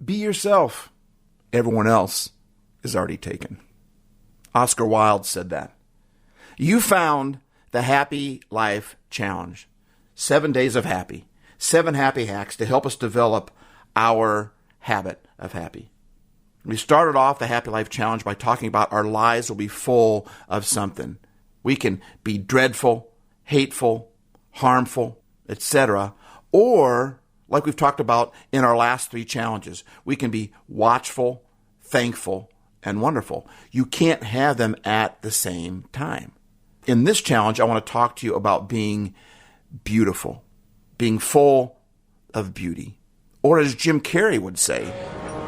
Be yourself. Everyone else is already taken. Oscar Wilde said that. You found the Happy Life Challenge. 7 days of happy. 7 happy hacks to help us develop our habit of happy. We started off the Happy Life Challenge by talking about our lives will be full of something. We can be dreadful, hateful, harmful, etc. Or, like we've talked about in our last 3 challenges, we can be watchful, thankful, and wonderful. You can't have them at the same time. In this challenge, I want to talk to you about being beautiful, being full of beauty. Or as Jim Carrey would say,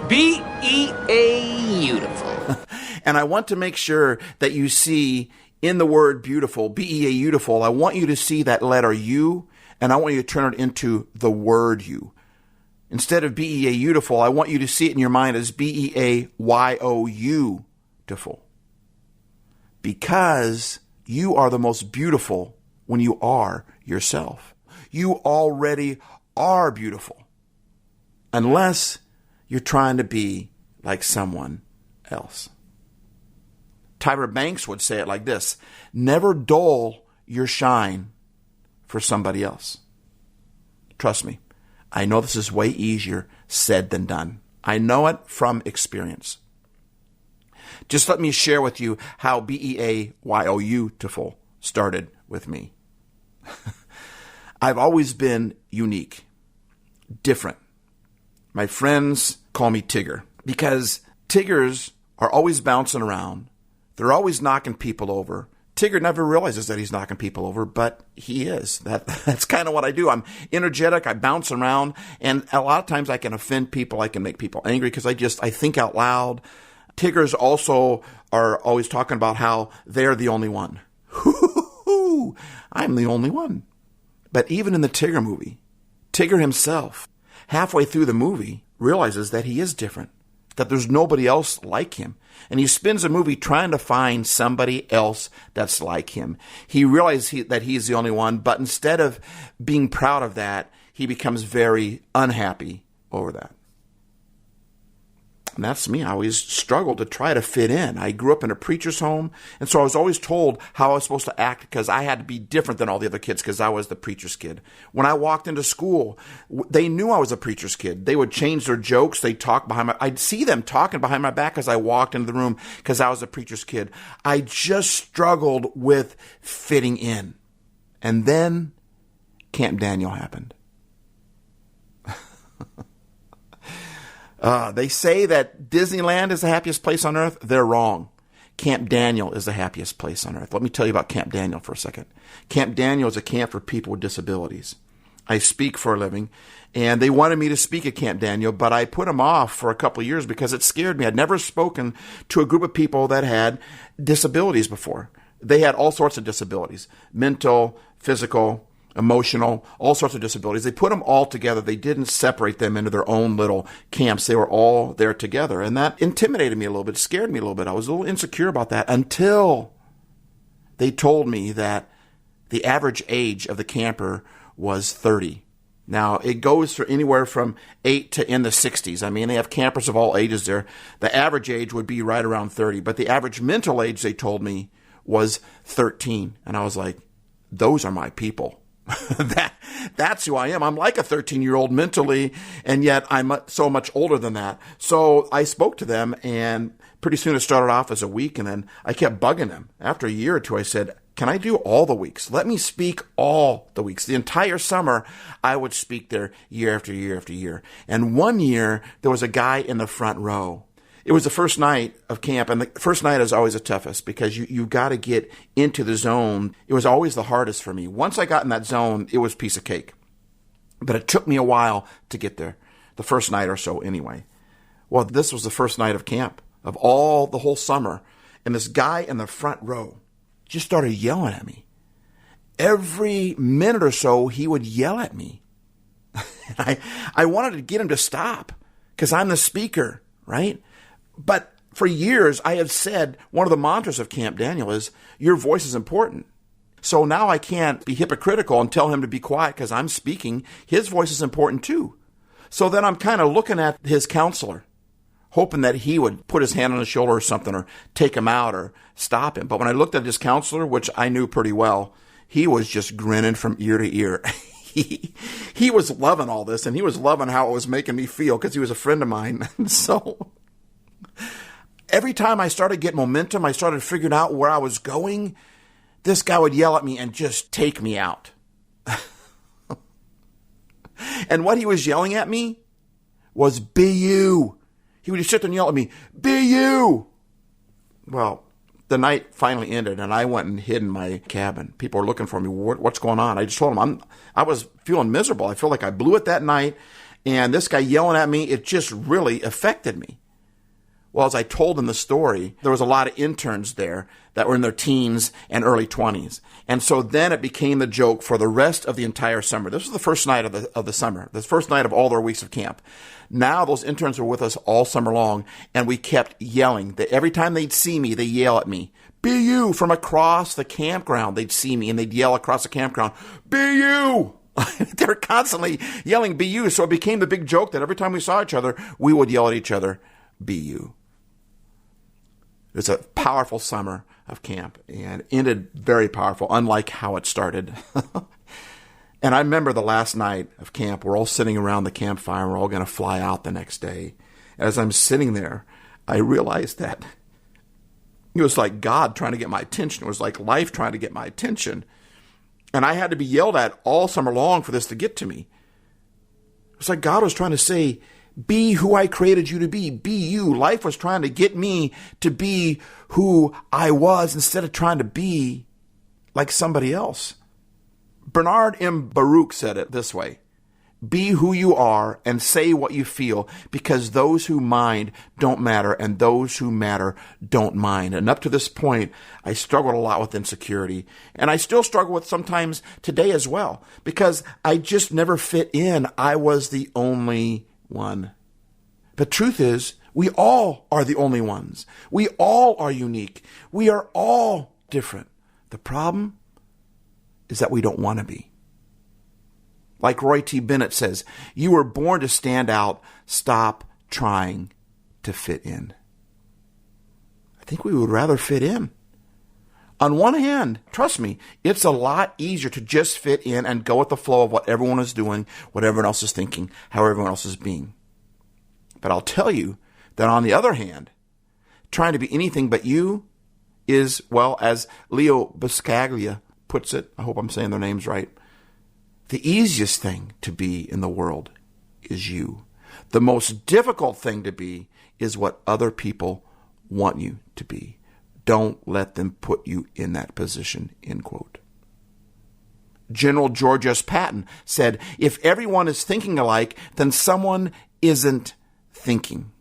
B-E-A-beautiful. And I want to make sure that you see in the word beautiful, B-E-A-beautiful, I want you to see that letter U, and I want you to turn it into the word you. Instead of B-E-A-beautiful, I want you to see it in your mind as B-E-A-Y-O-U-tiful. Because you are the most beautiful when you are yourself. You already are beautiful. Unless you're trying to be like someone else. Tyra Banks would say it like this: never dull your shine for somebody else. Trust me, I know this is way easier said than done. I know it from experience. Just let me share with you how B-E-A-Y-O-U-tiful started with me. I've always been unique, different. My friends call me Tigger because Tiggers are always bouncing around. They're always knocking people over. Tigger never realizes that he's knocking people over, but he is. That's kind of what I do. I'm energetic. I bounce around. And a lot of times I can offend people. I can make people angry because I think out loud. Tiggers also are always talking about how they're the only one. I'm the only one. But even in the Tigger movie, Tigger himself, halfway through the movie, realizes that he is different, that there's nobody else like him. And he spends the movie trying to find somebody else that's like him. He realizes that he's the only one, but instead of being proud of that, he becomes very unhappy over that. And that's me. I always struggled to try to fit in. I grew up in a preacher's home, and so I was always told how I was supposed to act because I had to be different than all the other kids because I was the preacher's kid. When I walked into school, they knew I was a preacher's kid. They would change their jokes. They'd talk behind my... I'd see them talking behind my back as I walked into the room because I was a preacher's kid. I just struggled with fitting in. And then Camp Daniel happened. They say that Disneyland is the happiest place on earth. They're wrong. Camp Daniel is the happiest place on earth. Let me tell you about Camp Daniel for a second. Camp Daniel is a camp for people with disabilities. I speak for a living, and they wanted me to speak at Camp Daniel, but I put them off for a couple of years because it scared me. I'd never spoken to a group of people that had disabilities before. They had all sorts of disabilities, mental, physical, emotional, all sorts of disabilities. They put them all together. They didn't separate them into their own little camps. They were all there together. And that intimidated me a little bit, scared me a little bit. I was a little insecure about that until they told me that the average age of the camper was 30. Now, it goes for anywhere from 8 to in the 60s. I mean, they have campers of all ages there. The average age would be right around 30. But the average mental age, they told me, was 13. And I was like, those are my people. That's who I am. I'm like a 13-year-old mentally, and yet I'm so much older than that. So I spoke to them, and pretty soon it started off as a week, and then I kept bugging them. After a year or two, I said, can I do all the weeks? Let me speak all the weeks. The entire summer, I would speak there year after year after year. And one year, there was a guy in the front row. It was the first night of camp, and the first night is always the toughest because you got to get into the zone. It was always the hardest for me. Once I got in that zone, it was a piece of cake. But it took me a while to get there, the first night or so anyway. Well, this was the first night of camp of the whole summer, and this guy in the front row just started yelling at me. Every minute or so, he would yell at me. And I wanted to get him to stop because I'm the speaker, right? But for years, I have said one of the mantras of Camp Daniel is, your voice is important. So now I can't be hypocritical and tell him to be quiet because I'm speaking. His voice is important too. So then I'm kind of looking at his counselor, hoping that he would put his hand on his shoulder or something, or take him out or stop him. But when I looked at his counselor, which I knew pretty well, he was just grinning from ear to ear. He was loving all this, and he was loving how it was making me feel, because he was a friend of mine. And so every time I started getting momentum, I started figuring out where I was going, this guy would yell at me and just take me out. And what he was yelling at me was, be you. He would just sit there and yell at me, be you. Well, the night finally ended, and I went and hid in my cabin. People were looking for me. What's going on? I just told them I was feeling miserable. I feel like I blew it that night, and this guy yelling at me, it just really affected me. Well, as I told them the story, there was a lot of interns there that were in their teens and early 20s. And so then it became the joke for the rest of the entire summer. This was the first night of the summer, the first night of all their weeks of camp. Now those interns were with us all summer long, and we kept yelling. Every time they'd see me, they'd yell at me, be you, from across the campground. They'd see me, and they'd yell across the campground, be you. They were constantly yelling, be you. So it became the big joke that every time we saw each other, we would yell at each other, be you. It was a powerful summer of camp, and ended very powerful, unlike how it started. And I remember the last night of camp, we're all sitting around the campfire, and we're all going to fly out the next day. As I'm sitting there, I realized that it was like God trying to get my attention. It was like life trying to get my attention. And I had to be yelled at all summer long for this to get to me. It was like God was trying to say, be who I created you to be. Be you. Life was trying to get me to be who I was instead of trying to be like somebody else. Bernard M. Baruch said it this way: be who you are and say what you feel, because those who mind don't matter, and those who matter don't mind. And up to this point, I struggled a lot with insecurity, and I still struggle with sometimes today as well, because I just never fit in. I was the only one. The truth is, we all are the only ones. We all are unique. We are all different. The problem is that we don't want to be. Like Roy T. Bennett says, you were born to stand out. Stop trying to fit in. I think we would rather fit in. On one hand, trust me, it's a lot easier to just fit in and go with the flow of what everyone is doing, what everyone else is thinking, how everyone else is being. But I'll tell you that on the other hand, trying to be anything but you is, well, as Leo Buscaglia puts it, I hope I'm saying their names right, the easiest thing to be in the world is you. The most difficult thing to be is what other people want you to be. Don't let them put you in that position, end quote. General George S. Patton said, if everyone is thinking alike, then someone isn't thinking.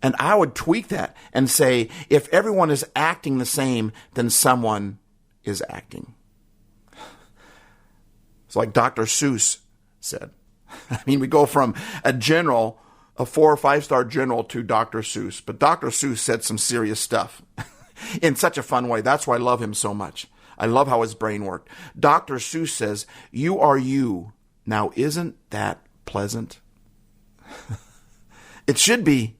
And I would tweak that and say, if everyone is acting the same, then someone is acting. It's like Dr. Seuss said. I mean, we go from a general, a 4 or 5 star general, to Dr. Seuss. But Dr. Seuss said some serious stuff in such a fun way. That's why I love him so much. I love how his brain worked. Dr. Seuss says, you are you. Now, isn't that pleasant? It should be.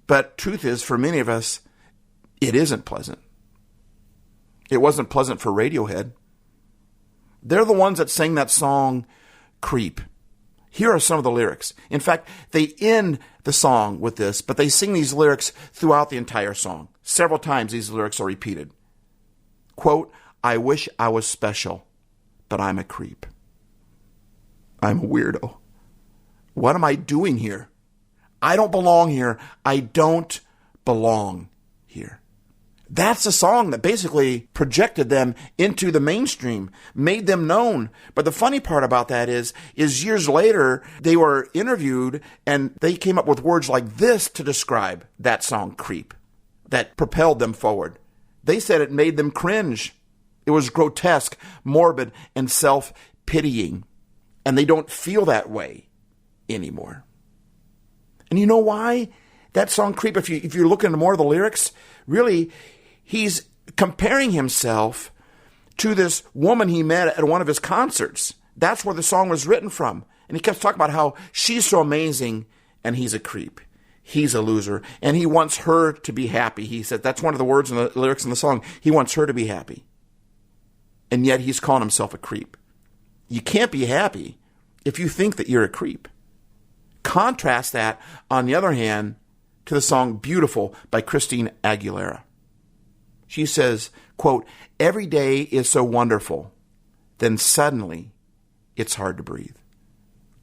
But truth is, for many of us, it isn't pleasant. It wasn't pleasant for Radiohead. They're the ones that sang that song, Creep. Here are some of the lyrics. In fact, they end the song with this, but they sing these lyrics throughout the entire song. Several times these lyrics are repeated. Quote, I wish I was special, but I'm a creep. I'm a weirdo. What am I doing here? I don't belong here. I don't belong here. That's a song that basically projected them into the mainstream, made them known. But the funny part about that is years later, they were interviewed and they came up with words like this to describe that song, Creep, that propelled them forward. They said it made them cringe. It was grotesque, morbid, and self-pitying. And they don't feel that way anymore. And you know why? That song, Creep, if you're looking at more of the lyrics, really, he's comparing himself to this woman he met at one of his concerts. That's where the song was written from. And he kept talking about how she's so amazing and he's a creep. He's a loser. And he wants her to be happy. He said, that's one of the words in the lyrics in the song. He wants her to be happy. And yet he's calling himself a creep. You can't be happy if you think that you're a creep. Contrast that, on the other hand, to the song Beautiful by Christina Aguilera. She says, quote, every day is so wonderful, then suddenly it's hard to breathe.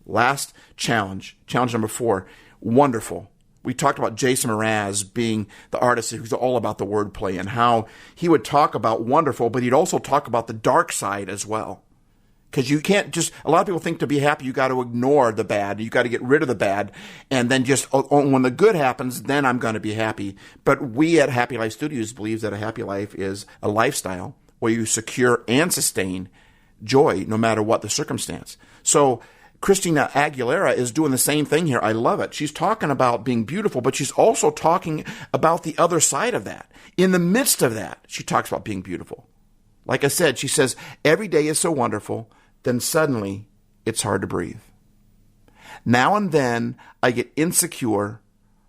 Last challenge number 4, wonderful. We talked about Jason Mraz being the artist who's all about the wordplay and how he would talk about wonderful, but he'd also talk about the dark side as well. Because you can't just, a lot of people think to be happy, you got to ignore the bad. You got to get rid of the bad. And then just, when the good happens, then I'm going to be happy. But we at Happy Life Studios believe that a happy life is a lifestyle where you secure and sustain joy no matter what the circumstance. So Christina Aguilera is doing the same thing here. I love it. She's talking about being beautiful, but she's also talking about the other side of that. In the midst of that, she talks about being beautiful. Like I said, she says, every day is so wonderful, then suddenly it's hard to breathe. Now and then I get insecure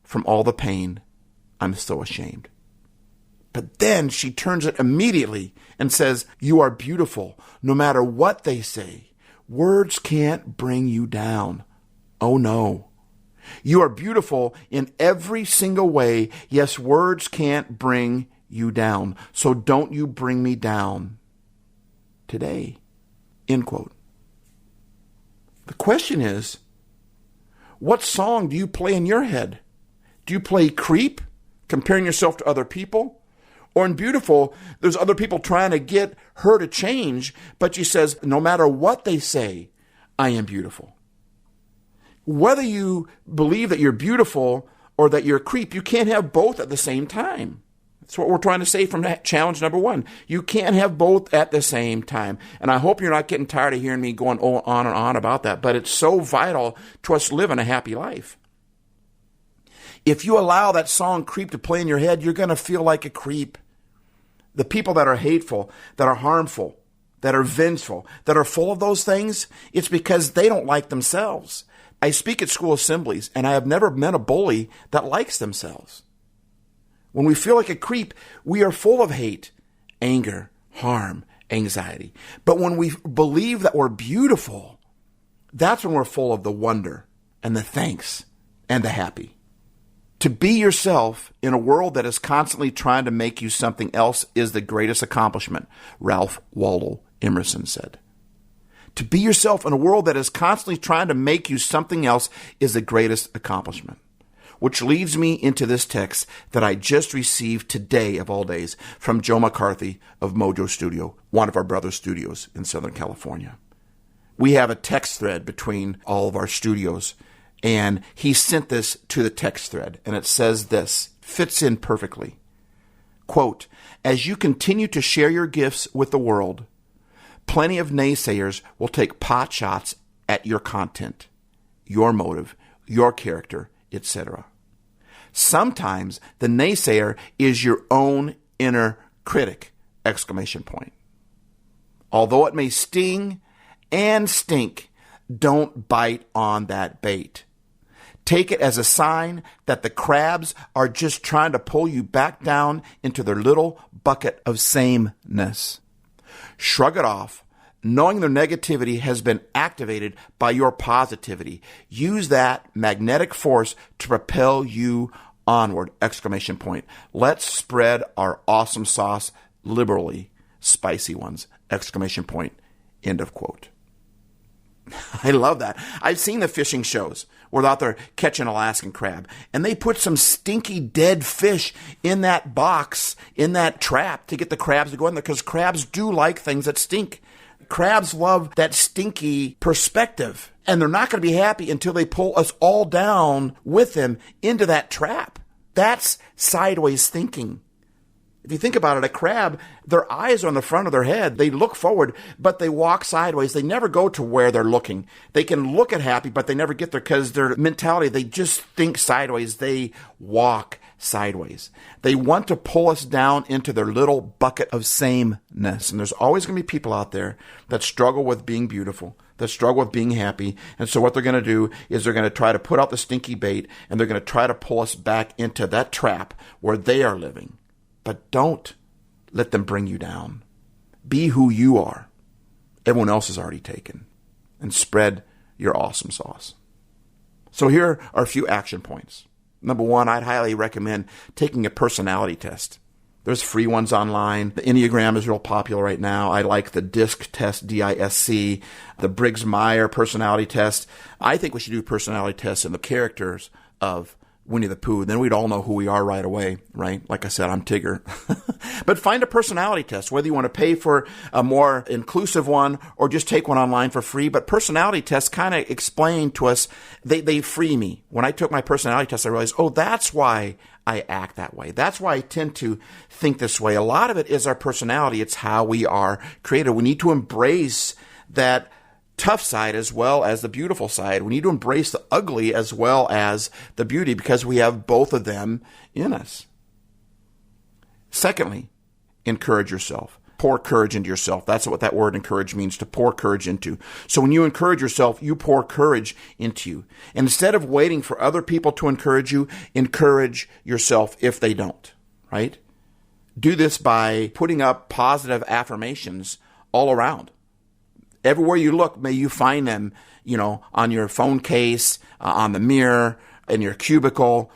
from all the pain. I'm so ashamed. But then she turns it immediately and says, you are beautiful no matter what they say. Words can't bring you down. Oh no. You are beautiful in every single way. Yes, words can't bring you down. So don't you bring me down today. End quote. The question is, what song do you play in your head? Do you play Creep, comparing yourself to other people? Or in Beautiful, there's other people trying to get her to change, but she says, no matter what they say, I am beautiful. Whether you believe that you're beautiful or that you're a creep, you can't have both at the same time. That's what we're trying to say from that challenge number 1. You can't have both at the same time. And I hope you're not getting tired of hearing me going on and on about that, but it's so vital to us living a happy life. If you allow that song Creep to play in your head, you're going to feel like a creep. The people that are hateful, that are harmful, that are vengeful, that are full of those things, it's because they don't like themselves. I speak at school assemblies, and I have never met a bully that likes themselves. When we feel like a creep, we are full of hate, anger, harm, anxiety. But when we believe that we're beautiful, that's when we're full of the wonder and the thanks and the happy. To be yourself in a world that is constantly trying to make you something else is the greatest accomplishment, Ralph Waldo Emerson said. To be yourself in a world that is constantly trying to make you something else is the greatest accomplishment. Which leads me into this text that I just received today of all days from Joe McCarthy of Mojo Studio, one of our brother studios in Southern California. We have a text thread between all of our studios, and he sent this to the text thread, and it says this, fits in perfectly. Quote, as you continue to share your gifts with the world, plenty of naysayers will take pot shots at your content, your motive, your character, etc. Sometimes the naysayer is your own inner critic, exclamation point. Although it may sting and stink, don't bite on that bait. Take it as a sign that the crabs are just trying to pull you back down into their little bucket of sameness. Shrug it off, knowing their negativity has been activated by your positivity. Use that magnetic force to propel you onward, exclamation point. Let's spread our awesome sauce liberally, spicy ones, exclamation point, end of quote. I love that. I've seen the fishing shows where they're out there catching Alaskan crab, and they put some stinky dead fish in that box, in that trap to get the crabs to go in there, because crabs do like things that stink. Crabs love that stinky perspective, and they're not going to be happy until they pull us all down with them into that trap. That's sideways thinking. If you think about it, a crab, their eyes are on the front of their head. They look forward, but they walk sideways. They never go to where they're looking. They can look at happy, but they never get there because their mentality, they just think sideways. They walk sideways. They want to pull us down into their little bucket of sameness. And there's always going to be people out there that struggle with being beautiful, that struggle with being happy. And so what they're going to do is they're going to try to put out the stinky bait, and they're going to try to pull us back into that trap where they are living. But don't let them bring you down. Be who you are. Everyone else is already taken. And spread your awesome sauce. So here are a few action points. Number one, I'd highly recommend taking a personality test. There's free ones online. The Enneagram is real popular right now. I like the DISC test, D-I-S-C, the Briggs-Meyer personality test. I think we should do personality tests in the characters of Winnie the Pooh. Then we'd all know who we are right away, right? Like I said, I'm Tigger. But find a personality test, whether you want to pay for a more inclusive one or just take one online for free. But personality tests kind of explain to us, they free me. When I took my personality test, I realized, oh, that's why I act that way. That's why I tend to think this way. A lot of it is our personality. It's how we are created. We need to embrace that tough side as well as the beautiful side. We need to embrace the ugly as well as the beauty because we have both of them in us. Secondly, encourage yourself. Pour courage into yourself. That's what that word encourage means, to pour courage into. So when you encourage yourself, you pour courage into you. And instead of waiting for other people to encourage yourself if they don't, right? Do this by putting up positive affirmations all around. Everywhere you look, may you find them, on your phone case, on the mirror, in your cubicle,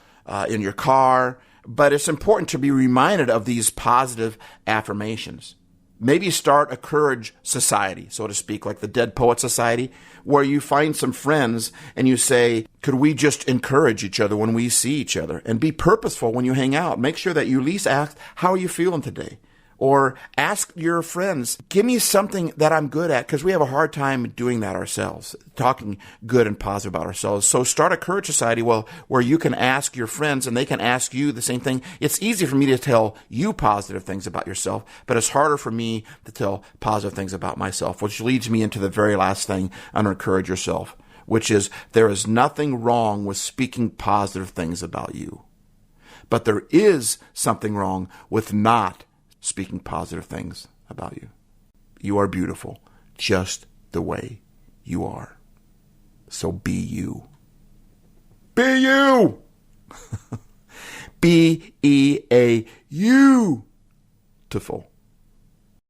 in your car. But it's important to be reminded of these positive affirmations. Maybe start a courage society, so to speak, like the Dead Poet Society, where you find some friends and you say, could we just encourage each other when we see each other? And be purposeful when you hang out. Make sure that you at least ask, how are you feeling today? Or ask your friends, give me something that I'm good at, because we have a hard time doing that ourselves, talking good and positive about ourselves. So start a courage society where you can ask your friends and they can ask you the same thing. It's easy for me to tell you positive things about yourself, but it's harder for me to tell positive things about myself, which leads me into the very last thing under encourage yourself, which is there is nothing wrong with speaking positive things about you. But there is something wrong with not speaking positive things about you. You are beautiful just the way you are. So be you. Be you! B-E-A-U-tiful.